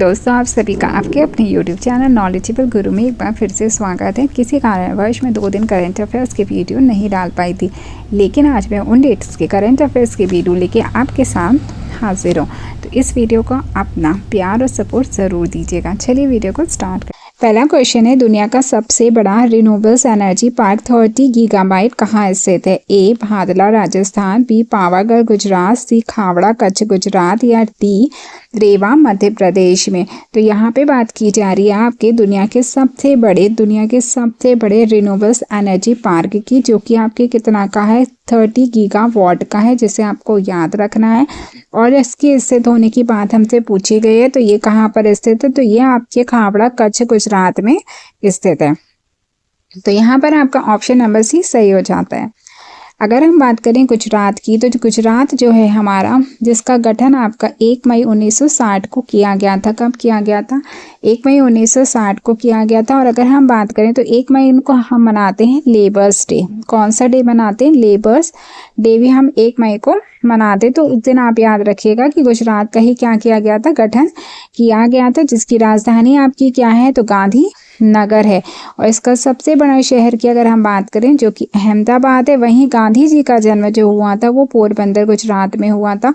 दोस्तों, आप सभी का आपके अपने YouTube चैनल नॉलेजेबल गुरु में एक बार फिर से स्वागत है। किसी कारणवश मैं 2 दिन करंट अफेयर्स के वीडियो नहीं डाल पाई थी, लेकिन आज मैं उन डेट्स के करंट अफेयर्स के वीडियो लेके आपके साथ हाजिर हूँ। तो इस वीडियो को अपना प्यार और सपोर्ट ज़रूर दीजिएगा। चलिए वीडियो को स्टार्ट करें। पहला क्वेश्चन है, दुनिया का सबसे बड़ा रिन्यूएबल्स एनर्जी पार्क 30 गीगाबाइट कहाँ स्थित है? ए भादला राजस्थान, बी पावागढ़ गुजरात, सी खावड़ा कच्छ गुजरात या डी रेवा मध्य प्रदेश में। तो यहाँ पे बात की जा रही है आपके दुनिया के सबसे बड़े रिन्यूएबल्स एनर्जी पार्क की, जो कि आपके कितना का है? 30 गीगावाट का है, जिसे आपको याद रखना है। और इसके स्थित होने की बात हमसे पूछी गई है, तो ये कहाँ पर स्थित है? तो ये आपके खावड़ा कच्छ गुजरात में स्थित है। तो यहाँ पर आपका ऑप्शन नंबर सी सही हो जाता है। अगर हम बात करें गुजरात की, तो गुजरात जो है हमारा, जिसका गठन आपका 1 मई 1960 को किया गया था। कब किया गया था? 1 मई 1960 को किया गया था। और अगर हम बात करें तो 1 मई को हम मनाते हैं लेबर्स डे। कौन सा डे मनाते हैं? लेबर्स डे भी हम 1 मई को मनाते। तो उस दिन आप याद रखिएगा कि गुजरात का ही क्या किया गया था? गठन किया गया था, जिसकी राजधानी आपकी क्या है? तो गांधी नगर है। और इसका सबसे बड़ा शहर की अगर हम बात करें, जो कि अहमदाबाद है। वहीं गांधी जी का जन्म जो हुआ था वो पोरबंदर गुजरात में हुआ था।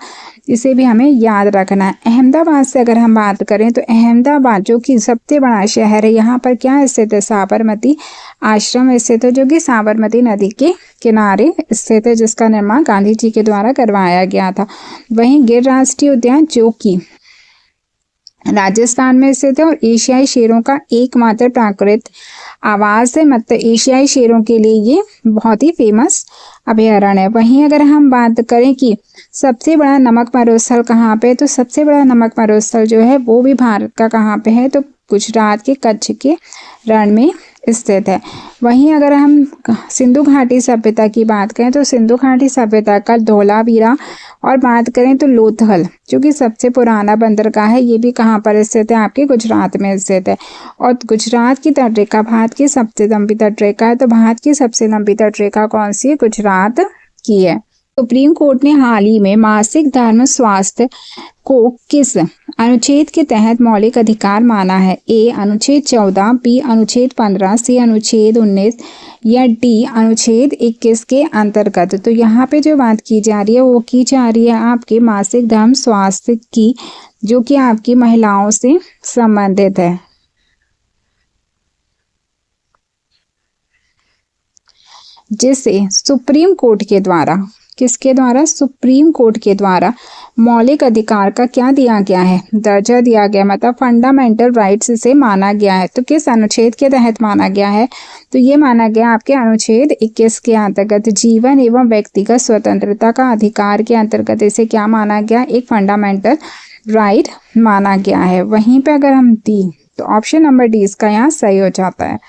इसे भी हमें याद रखना है। अहमदाबाद से अगर हम बात करें तो अहमदाबाद जो कि सबसे बड़ा शहर है, यहाँ पर क्या स्थित है? साबरमती आश्रम स्थित है, जो कि साबरमती नदी के किनारे स्थित है, जिसका निर्माण गांधी जी के द्वारा करवाया गया था। वहीं गिर राष्ट्रीय उद्यान, जो कि राजस्थान में स्थित है और एशियाई शेरों का एकमात्र प्राकृतिक आवास है। मतलब एशियाई शेरों के लिए ये बहुत ही फेमस अभयारण्य है। वहीं अगर हम बात करें कि सबसे बड़ा नमक मरुस्थल कहाँ पे है, तो सबसे बड़ा नमक मरुस्थल जो है वो भी भारत का कहाँ पे है? तो गुजरात के कच्छ के रण में स्थित है। वहीं अगर हम सिंधु घाटी सभ्यता की बात करें, तो सिंधु घाटी सभ्यता का धोलावीरा, और बात करें तो लोथल, जो कि सबसे पुराना बंदरगाह है, ये भी कहाँ पर स्थित है? आपके गुजरात में स्थित है। और गुजरात की तटरेखा भारत की सबसे लंबी तटरेखा है। तो भारत की सबसे लंबी तटरेखा कौन सी है? गुजरात की है। सुप्रीम कोर्ट ने हाल ही में मासिक धर्म स्वास्थ्य को किस अनुच्छेद के तहत मौलिक अधिकार माना है? ए अनुच्छेद 14, बी अनुच्छेद 15, सी अनुच्छेद 19 या डी अनुच्छेद 21 के अंतर्गत। तो यहाँ पे जो बात की जा रही है वो की जा रही है आपके मासिक धर्म स्वास्थ्य की, जो कि आपकी महिलाओं से संबंधित है। जिसे सुप्रीम कोर्ट के द्वारा, किसके द्वारा? सुप्रीम कोर्ट के द्वारा मौलिक अधिकार का क्या दिया गया है? दर्जा दिया गया, मतलब फंडामेंटल राइट्स से माना गया है। तो किस अनुच्छेद के तहत माना गया है? तो ये माना गया आपके अनुच्छेद 21 के अंतर्गत। जीवन एवं व्यक्तिगत स्वतंत्रता का अधिकार के अंतर्गत इसे क्या माना गया? एक फंडामेंटल राइट माना गया है। वहीं पे अगर हम डी, तो ऑप्शन नंबर डी इसका यहाँ सही हो जाता है।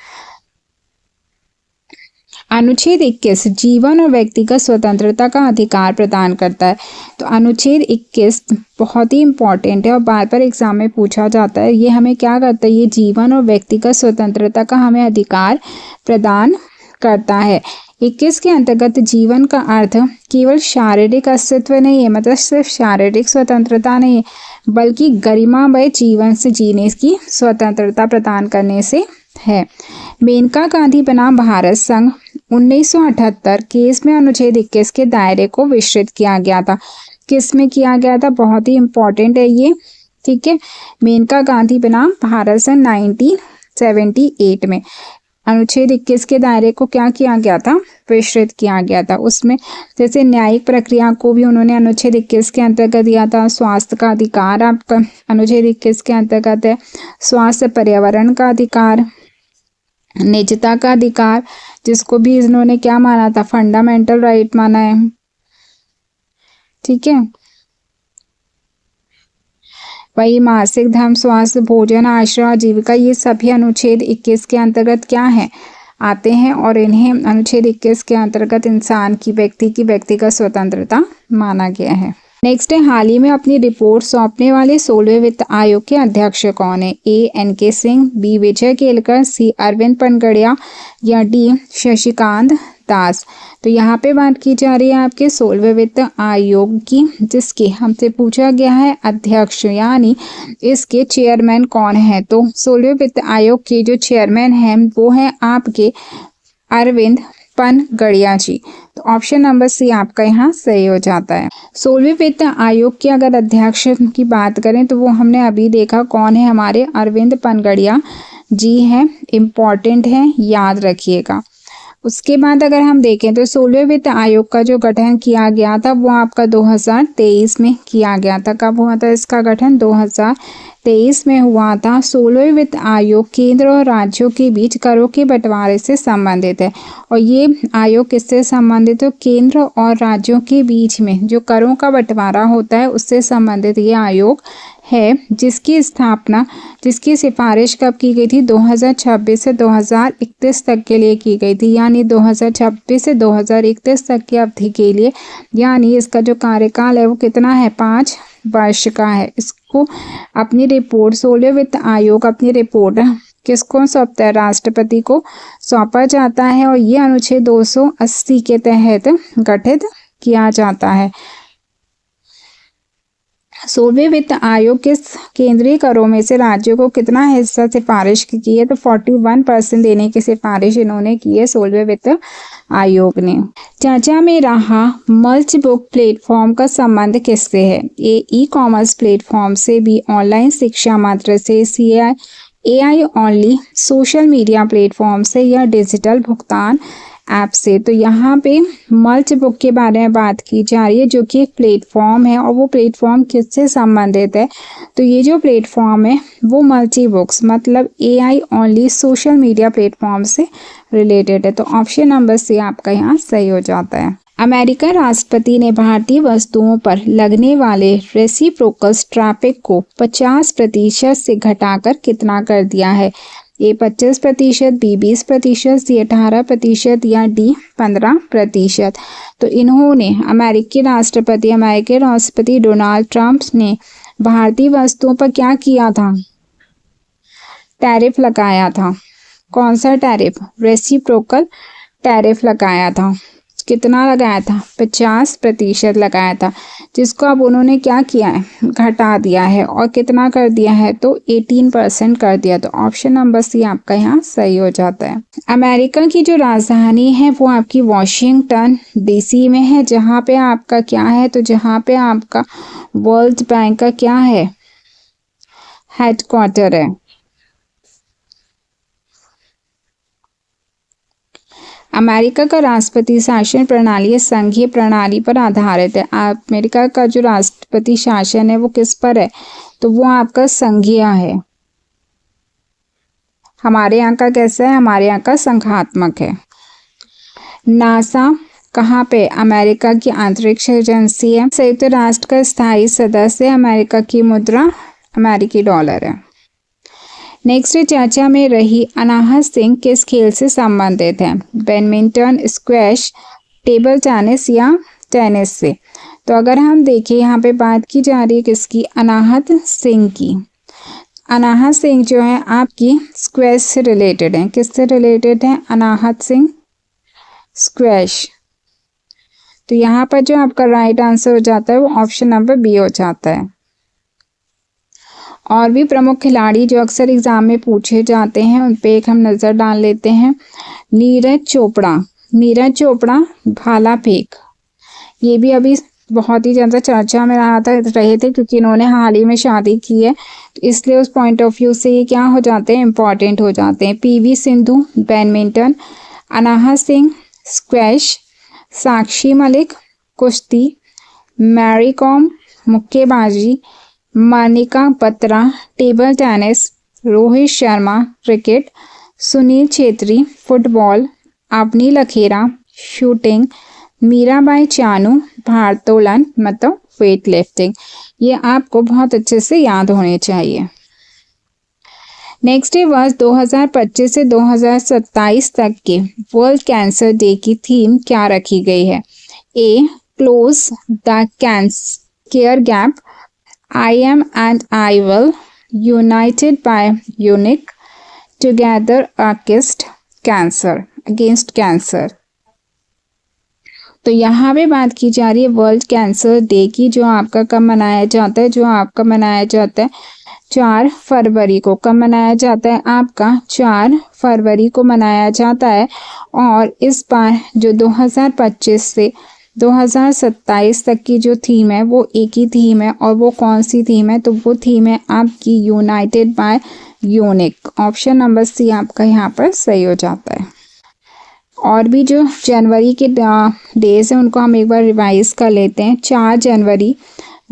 अनुच्छेद 21 जीवन और व्यक्तिगत स्वतंत्रता का अधिकार प्रदान करता है। तो अनुच्छेद 21 बहुत ही इंपॉर्टेंट है और बार बार एग्जाम में पूछा जाता है। ये हमें क्या करता है? ये जीवन और व्यक्तिगत स्वतंत्रता का हमें अधिकार प्रदान करता है। 21 के अंतर्गत जीवन का अर्थ केवल शारीरिक अस्तित्व नहीं है, मतलब सिर्फ शारीरिक स्वतंत्रता नहीं है, बल्कि गरिमामय जीवन से जीने की स्वतंत्रता प्रदान करने से है। मेनका गांधी बनाम भारत संघ 1978 केस में अनुच्छेद 21 के दायरे को विस्तृत किया गया था। किस में किया गया था? बहुत ही इंपॉर्टेंट है ये, ठीक है। मेनका गांधी बनाम भारत संघ 1978 में अनुच्छेद 21 के दायरे को क्या किया गया था? विस्तृत किया गया था। उसमें जैसे न्यायिक प्रक्रिया को भी उन्होंने अनुच्छेद 21 के अंतर्गत दिया था। स्वास्थ्य का अधिकार आपका अनुच्छेद 21 के अंतर्गत है। स्वास्थ्य पर्यावरण का अधिकार, निजता का अधिकार, जिसको भी इन्होंने क्या माना था? फंडामेंटल राइट माना है, ठीक है। वही मासिक धर्म, स्वास्थ्य, भोजन, आश्रय, आजीविका, ये सभी अनुच्छेद 21 के अंतर्गत क्या है? आते हैं। और इन्हें अनुच्छेद 21 के अंतर्गत इंसान की, व्यक्ति की व्यक्तिगत स्वतंत्रता माना गया है। नेक्स्ट है, हाल ही में अपनी रिपोर्ट सौंपने वाले 16वें वित्त आयोग के अध्यक्ष कौन है? ए NK सिंह, बी विजय केलकर, सी अरविंद पनगड़िया या डी शशिकांत दास। तो यहाँ पे बात की जा रही है आपके 16वें वित्त आयोग की, जिसके हमसे पूछा गया है अध्यक्ष यानी इसके चेयरमैन कौन है। तो 16वें वित्त आयोग के जो चेयरमैन हैं वो हैं आपके अरविंद पनगड़िया जी। तो ऑप्शन नंबर सी आपका यहाँ सही हो जाता है। 16वें वित्त आयोग के अगर अध्यक्ष की बात करें तो वो हमने अभी देखा कौन है, हमारे अरविंद पनगड़िया जी हैं, इम्पॉर्टेंट है, याद रखिएगा। उसके बाद अगर हम देखें तो 16वें वित्त आयोग का जो गठन किया गया था वो आपका 2023 में किया गया था। कब हुआ था इसका गठन? 2023 में हुआ था। 16वें वित्त आयोग केंद्र और राज्यों के बीच करों के बंटवारे से संबंधित है। और ये आयोग किससे संबंधित है? केंद्र और राज्यों के बीच में जो करों का बंटवारा होता है उससे संबंधित ये आयोग है, जिसकी सिफारिश कब की गई थी? 2026 से 2031 तक के लिए की गई थी, यानी 2026 से 2031 तक की अवधि के लिए, यानी इसका जो कार्यकाल है वो कितना है? 5 वर्ष का है। इसको अपनी रिपोर्ट 16वें वित्त आयोग अपनी रिपोर्ट किसको सौंपता है? राष्ट्रपति को सौंपा जाता है और ये अनुच्छेद 280 के तहत गठित किया जाता है। 16वें वित्त आयोग के केंद्रीय करों में से राज्यों को कितना हिस्सा सिफारिश की है? तो 41% देने की सिफारिश इन्होंने की है 16वें वित्त आयोग ने। चर्चा में रहा मल्च बुक प्लेटफॉर्म का संबंध किससे है? ए ई कॉमर्स प्लेटफॉर्म से, बी ऑनलाइन शिक्षा मात्र से, सी AI only social media platform से, या डिजिटल भुगतान ऐप से। तो यहाँ पे मल्च बुक के बारे में बात की जा रही है जो कि एक प्लेटफॉर्म है, और वो प्लेटफॉर्म किससे संबंधित है? तो ये जो प्लेटफॉर्म है वो मल्टी बुक्स मतलब AI only social media platform से रिलेटेड है। तो ऑप्शन नंबर सी आपका यहाँ सही हो जाता है। अमेरिका राष्ट्रपति ने भारतीय वस्तुओं पर लगने वाले रेसिप्रोकल टैरिफ को 50% से घटाकर कितना कर दिया है? ए 25%, बी 20%, सी 18% या डी 15%। तो इन्होंने अमेरिकी राष्ट्रपति डोनाल्ड ट्रंप ने भारतीय वस्तुओं पर क्या किया था? टैरिफ लगाया था। कौन सा टैरिफ? रेसिप्रोकल टैरिफ लगाया था। कितना लगाया था? 50% लगाया था, जिसको अब उन्होंने क्या किया है? घटा दिया है। और कितना कर दिया है? तो 18% कर दिया। तो ऑप्शन नंबर सी आपका यहाँ सही हो जाता है। अमेरिका की जो राजधानी है वो आपकी वॉशिंगटन DC में है, जहाँ पे आपका क्या है? तो जहाँ पे आपका वर्ल्ड बैंक का क्या है? हेडक्वार्टर है। अमेरिका का राष्ट्रपति शासन प्रणाली संघीय प्रणाली पर आधारित है। अमेरिका का जो राष्ट्रपति शासन है वो किस पर है? तो वो आपका संघीय है। हमारे यहाँ का कैसा है? हमारे यहाँ का संघात्मक है। नासा कहाँ पे? अमेरिका की अंतरिक्ष एजेंसी है। संयुक्त राष्ट्र का स्थायी सदस्य, अमेरिका की मुद्रा अमेरिकी डॉलर है। नेक्स्ट चर्चा में रही अनाहत सिंह किस खेल से संबंधित है? बैडमिंटन, स्क्वैश, टेबल टेनिस या टेनिस से। तो अगर हम देखें यहाँ पे बात की जा रही है किसकी? अनाहत सिंह की। अनाहत सिंह जो है आपकी स्क्वैश से रिलेटेड है। किससे रिलेटेड है? अनाहत सिंह स्क्वैश। तो यहाँ पर जो आपका राइट आंसर हो जाता है वो ऑप्शन नंबर बी हो जाता है। और भी प्रमुख खिलाड़ी जो अक्सर एग्जाम में पूछे जाते हैं उन पे एक हम नज़र डाल लेते हैं। नीरज चोपड़ा भाला फेंक, ये भी अभी बहुत ही ज़्यादा चर्चा में रहे थे क्योंकि इन्होंने हाल ही में शादी की है, इसलिए उस पॉइंट ऑफ व्यू से ये क्या हो जाते हैं? इम्पॉर्टेंट हो जाते हैं। PV Sindhu badminton, Anahat Singh squash, Sakshi Malik कुश्ती, मैरी कॉम मुक्केबाजी, Manika Batra table tennis, Rohit Sharma cricket, Sunil Chhetri football, Avani Lekhara shooting, Mirabai Chanu भारोत्तोलन मतलब वेट लिफ्टिंग। ये आपको बहुत अच्छे से याद होने चाहिए। नेक्स्ट वर्ष 2025 से 2027 तक के वर्ल्ड कैंसर डे की थीम क्या रखी गई है? A close the care gap, I am and I will, united by unique, together against cancer. तो यहाँ पे बात की जा रही है वर्ल्ड कैंसर डे की, जो आपका कब मनाया जाता है, जो आपका मनाया जाता है 4 फरवरी को। कब मनाया जाता है आपका 4 फरवरी को मनाया जाता है। और इस बार जो 2025 से 2027 तक की जो थीम है वो एक ही थीम है, और वो कौन सी थीम है, तो वो थीम है आपकी united by unique. Option number C आपका यहाँ पर सही हो जाता है। और भी जो जनवरी के डेज हैं उनको हम एक बार रिवाइज कर लेते हैं। 4 जनवरी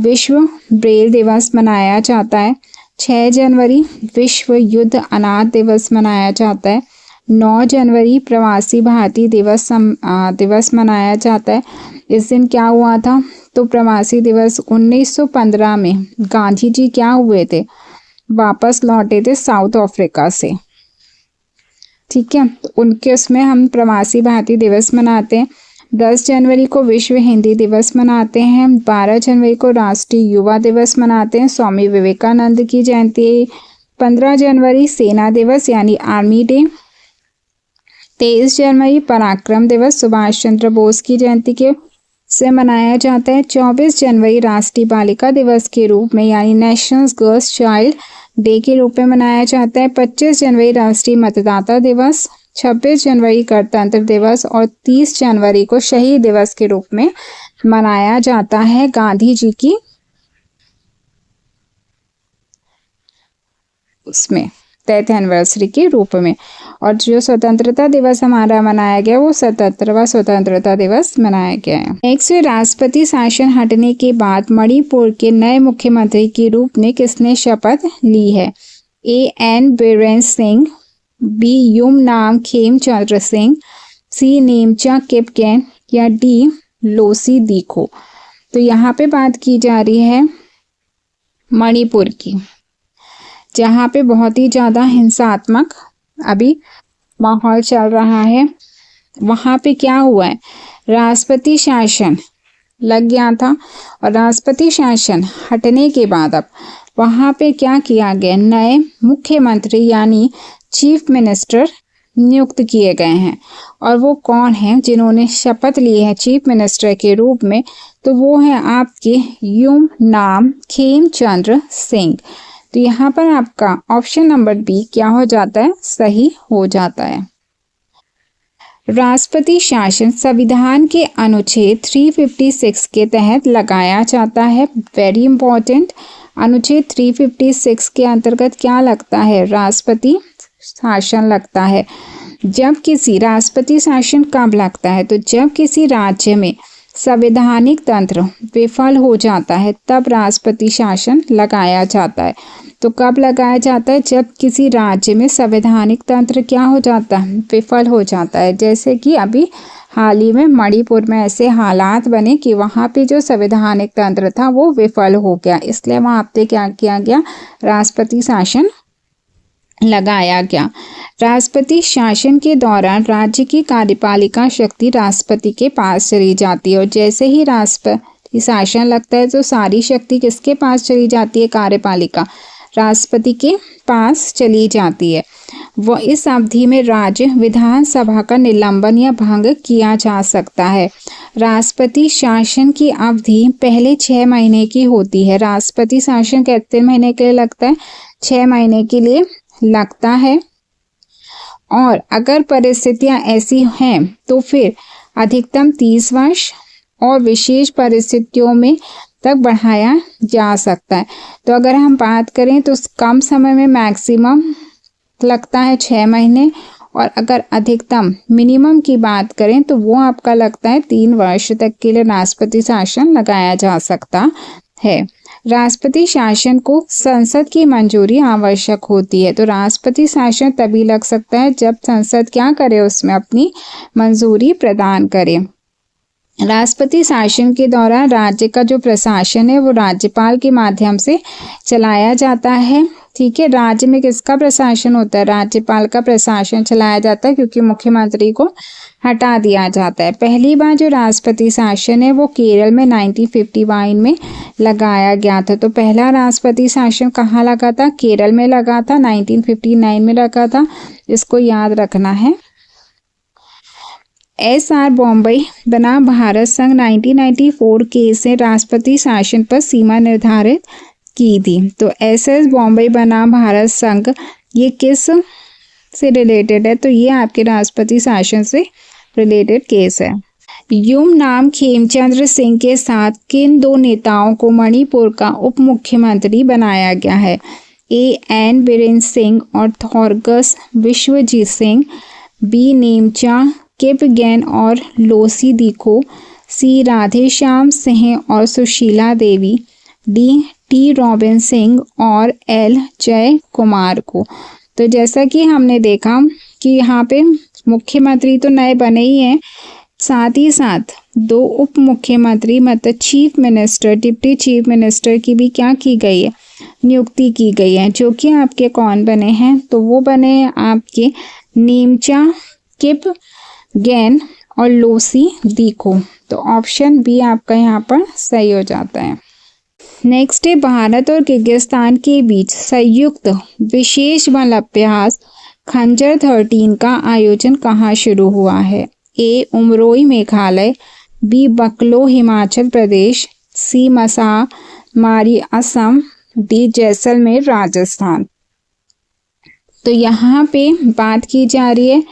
विश्व ब्रेल दिवस मनाया जाता है। 6 जनवरी विश्व युद्ध अनाथ दिवस मनाया जाता है। 9 जनवरी प्रवासी भारतीय दिवस मनाया जाता है। इस दिन क्या हुआ था, तो प्रवासी दिवस 1915 में गांधी जी क्या हुए थे, वापस लौटे थे साउथ अफ्रीका से। ठीक है, तो उनके उसमें हम प्रवासी भारतीय दिवस मनाते हैं। 10 जनवरी को विश्व हिंदी दिवस मनाते हैं। 12 जनवरी को राष्ट्रीय युवा दिवस मनाते हैं, स्वामी विवेकानंद की जयंती। 15 जनवरी सेना दिवस यानी आर्मी डे। 23 जनवरी पराक्रम दिवस सुभाष चंद्र बोस की जयंती के से मनाया जाता है। 24 जनवरी राष्ट्रीय बालिका दिवस के रूप में यानी नेशनल गर्ल्स चाइल्ड डे के रूप में मनाया जाता है। 25 जनवरी राष्ट्रीय मतदाता दिवस। 26 जनवरी गणतंत्र दिवस और 30 जनवरी को शहीद दिवस के रूप में मनाया जाता है गांधी जी की उसमें डेथ एनिवर्सरी के रूप में। और जो स्वतंत्रता दिवस हमारा मनाया गया वो 77वां स्वतंत्रता दिवस मनाया गया है। नेक्स्ट, राष्ट्रपति शासन हटने के बाद मणिपुर के नए मुख्यमंत्री के रूप में किसने शपथ ली है? A N Biren Singh, B Yumnam Khemchandra Singh, सी नेमचा किपगेन या डी लोसी दीखो। तो यहाँ पे बात की जा रही है मणिपुर की, जहाँ पे बहुत ही ज़्यादा हिंसात्मक अभी माहौल चल रहा है। वहाँ पे क्या हुआ है, राष्ट्रपति शासन लग गया था और राष्ट्रपति शासन हटने के बाद अब वहाँ पे क्या किया गया, नए मुख्यमंत्री यानी चीफ मिनिस्टर नियुक्त किए गए हैं। और वो कौन हैं जिन्होंने शपथ ली है चीफ मिनिस्टर के रूप में, तो वो है आपके युमनाम खेमचंद्र सिंह। तो यहाँ पर आपका ऑप्शन नंबर बी क्या हो जाता है, सही हो जाता है। राष्ट्रपति शासन संविधान के अनुच्छेद 356 के तहत लगाया जाता है। वेरी इंपॉर्टेंट, अनुच्छेद 356 के अंतर्गत क्या लगता है, राष्ट्रपति शासन लगता है। जब किसी राष्ट्रपति शासन कब लगता है, तो जब किसी राज्य में संवैधानिक तंत्र विफल हो जाता है तब राष्ट्रपति शासन लगाया जाता है। तो कब लगाया जाता है, जब किसी राज्य में संवैधानिक तंत्र क्या हो जाता है, विफल हो जाता है। जैसे कि अभी हाल ही में मणिपुर में ऐसे हालात बने कि वहाँ पे जो संवैधानिक तंत्र था वो विफल हो गया, इसलिए वहाँ पे क्या किया गया, राष्ट्रपति शासन लगाया गया। राष्ट्रपति शासन के दौरान राज्य की कार्यपालिका शक्ति राष्ट्रपति के पास चली जाती है, और जैसे ही राष्ट्रपति शासन लगता है तो सारी शक्ति किसके पास चली जाती है, कार्यपालिका राष्ट्रपति के पास चली जाती है। वो इस अवधि में राज्य विधानसभा का निलंबन या भंग किया जा सकता है। राष्ट्रपति शासन की अवधि पहले 6 महीने की होती है। राष्ट्रपति शासन कितने महीने के लिए लगता है, 6 महीने के लिए लगता है। और अगर परिस्थितियां ऐसी हैं तो फिर अधिकतम 30 वर्ष और विशेष परिस्थितियों में तक बढ़ाया जा सकता है। तो अगर हम बात करें तो कम समय में मैक्सिमम लगता है 6 महीने, और अगर अधिकतम मिनिमम की बात करें तो वो आपका लगता है 3 वर्ष तक के लिए राष्ट्रपति शासन लगाया जा सकता है। राष्ट्रपति शासन को संसद की मंजूरी आवश्यक होती है। तो राष्ट्रपति शासन तभी लग सकता है जब संसद क्या करे, उसमें अपनी मंजूरी प्रदान करे। राष्ट्रपति शासन के दौरान राज्य का जो प्रशासन है वो राज्यपाल के माध्यम से चलाया जाता है। ठीक है, राज्य में किसका प्रशासन होता है, राज्यपाल का प्रशासन चलाया जाता है, क्योंकि मुख्यमंत्री को हटा दिया जाता है। पहली बार जो राष्ट्रपति शासन है वो केरल में 1951 में लगाया गया था। तो पहला राष्ट्रपति शासन कहाँ लगा था, केरल में लगा था, 1959 में लगा था, इसको याद रखना है। SR बॉम्बे बना भारत संघ 1994 के से राष्ट्रपति शासन पर सीमा निर्धारित की थी। तो SS बॉम्बे बना भारत संघ ये किस से रिलेटेड है? तो ये आपके राष्ट्रपति शासन से रिलेटेड केस है। युम नाम खेमचंद्र सिंह के साथ किन दो नेताओं को मणिपुर का उप मुख्यमंत्री बनाया गया है? AN बीरेंद्र सिंह और थॉर्गस विश्वजीत सिंह, B नेमचा किपगेन और लोसी दिखो, C राधेश्याम सिंह और Sushila Devi, D T robin Singh और L जय कुमार को। तो जैसा कि हमने देखा कि यहाँ पे मुख्यमंत्री तो नए बने ही हैं, साथ ही साथ दो उप मुख्यमंत्री मतलब chief minister, deputy chief minister की भी क्या की गई है? नियुक्ति की गई है। जो कि आपके कौन बने हैं? तो वो बने हैं आपके नेमचा किपगेन और लोसी दिखो। तो ऑप्शन बी आपका यहाँ पर सही हो जाता है। नेक्स्ट है, भारत और किर्गिस्तान के बीच संयुक्त विशेष बल अभ्यास खंजर 13 का आयोजन कहाँ शुरू हुआ है? A उमरोई मेघालय, B बकलो हिमाचल प्रदेश, C मसा मारी असम, D जैसलमेर राजस्थान। तो यहाँ पे बात की जा रही है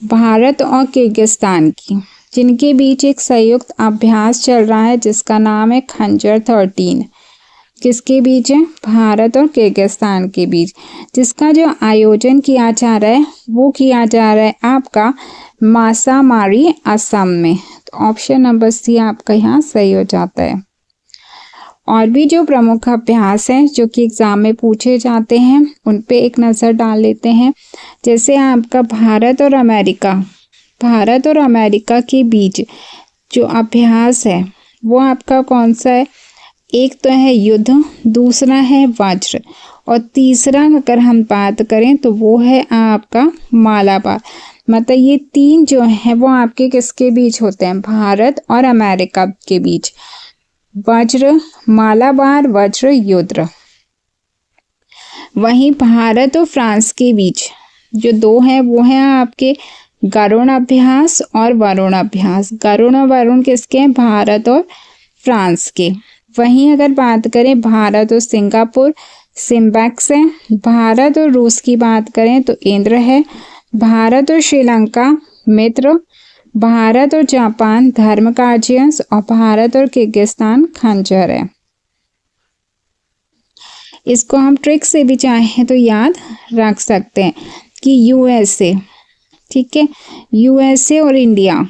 भारत और किर्गिस्तान की, जिनके बीच एक संयुक्त अभ्यास चल रहा है जिसका नाम है खंजर 13। किसके बीच है? भारत और किर्गिस्तान के बीच, जिसका जो आयोजन किया जा रहा है वो किया जा रहा है आपका मासामारी असम में। तो ऑप्शन नंबर सी आपका यहाँ सही हो जाता है। और भी जो प्रमुख अभ्यास हैं जो कि एग्जाम में पूछे जाते हैं उन पे एक नज़र डाल लेते हैं। जैसे आपका भारत और अमेरिका के बीच जो अभ्यास है वो आपका कौन सा है? एक तो है युद्ध, दूसरा है वज्र और तीसरा अगर हम बात करें तो वो है आपका मालाबार। मतलब ये तीन जो है वो आपके किसके बीच होते हैं? भारत और अमेरिका के बीच। वज्र मालाबार, वज्र युद्ध। वहीं भारत और फ्रांस के बीच जो दो हैं वो हैं आपके गरुण अभ्यास और वरुण अभ्यास। गरुण और वरुण किसके हैं? भारत और फ्रांस के। वहीं अगर बात करें भारत और सिंगापुर, सिम्बैक्स है। भारत और रूस की बात करें तो इंद्र है। भारत और श्रीलंका मित्र, भारत और जापान धर्म गार्जियंस और भारत और किर्गिस्तान खंजर है। इसको हम ट्रिक से भी चाहें तो याद रख सकते हैं कि USA, ठीक है, USA और इंडिया,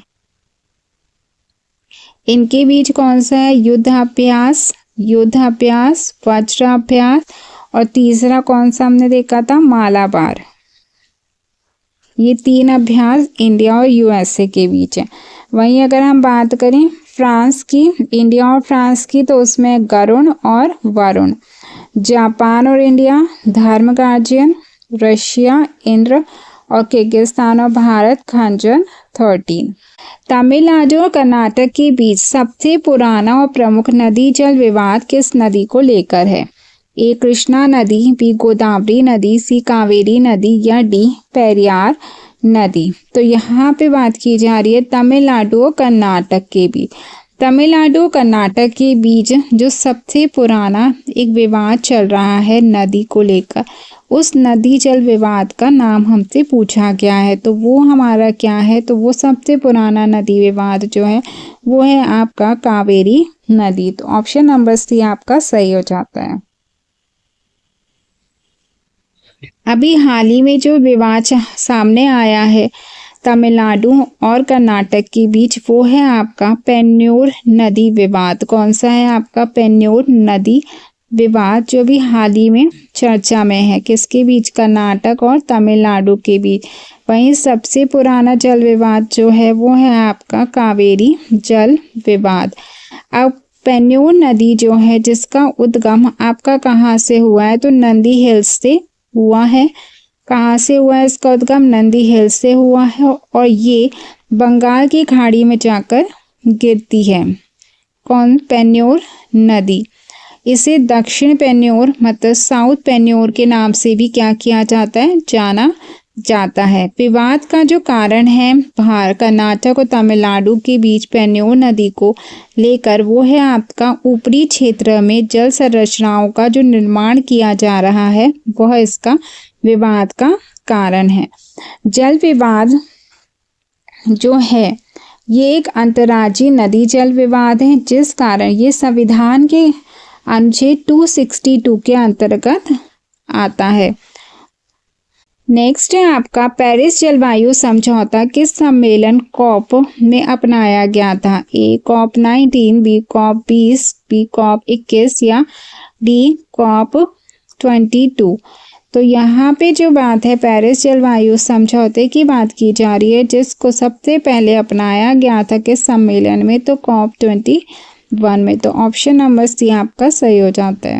इनके बीच कौन सा है? युद्धाभ्यास, वज्राभ्यास और तीसरा कौन सा हमने देखा था? मालाबार। ये तीन अभ्यास इंडिया और USA के बीच है। वहीं अगर हम बात करें फ्रांस की, इंडिया और फ्रांस की, तो उसमें गरुण और वरुण। जापान और इंडिया धर्म गार्जियन, रशिया इंद्र और किर्गिस्तान और भारत खंजर 13। तमिलनाडु और कर्नाटक के बीच सबसे पुराना और प्रमुख नदी जल विवाद किस नदी को लेकर है? A कृष्णा नदी, B गोदावरी नदी, C कावेरी नदी या D पेरियार नदी। तो यहाँ पे बात की जा रही है तमिलनाडु और कर्नाटक के बीच। तमिलनाडु और कर्नाटक के बीच जो सबसे पुराना एक विवाद चल रहा है नदी को लेकर, उस नदी जल विवाद का नाम हमसे पूछा गया है। तो वो हमारा क्या है? तो वो सबसे पुराना नदी विवाद जो है वो है आपका कावेरी नदी। तो ऑप्शन नंबर सी आपका सही हो जाता है। अभी हाल ही में जो विवाद सामने आया है तमिलनाडु और कर्नाटक के बीच वो है आपका पेन्नूर नदी विवाद। कौन सा है आपका? पेन्नूर नदी विवाद, जो भी हाल ही में चर्चा में है। किसके बीच? कर्नाटक और तमिलनाडु के बीच। वहीं सबसे पुराना जल विवाद जो है वो है आपका कावेरी जल विवाद। अब पेन्नूर नदी जो है जिसका उद्गम आपका कहाँ से हुआ है? तो नंदी हिल्स से हुआ है। कहाँ से हुआ है इसका उद्गम? नंदी हिल्स से हुआ है और ये बंगाल की खाड़ी में जाकर गिरती है। कौन? पेन्नूर नदी। इसे दक्षिण पेन्नूर मतलब साउथ पेन्नूर के नाम से भी क्या किया जाता है? जाना जाता है। विवाद का जो कारण है कर्नाटक और तमिलनाडु के बीच पेन्योर नदी को लेकर, वो है आपका ऊपरी क्षेत्र में जल संरचनाओं का जो निर्माण किया जा रहा है, वह इसका विवाद का कारण है। जल विवाद जो है ये एक अंतर्राज्यीय नदी जल विवाद है, जिस कारण ये संविधान के अनुच्छेद 262 के अंतर्गत आता है। नेक्स्ट है आपका पेरिस जलवायु समझौता किस सम्मेलन कॉप में अपनाया गया था? A COP 19, B COP 20, B COP 21 या डी कॉप 22। तो यहाँ पे जो बात है पेरिस जलवायु समझौते की बात की जा रही है, जिसको सबसे पहले अपनाया गया था किस सम्मेलन में? तो कॉप 21 में। तो ऑप्शन नंबर सी आपका सही हो जाता है।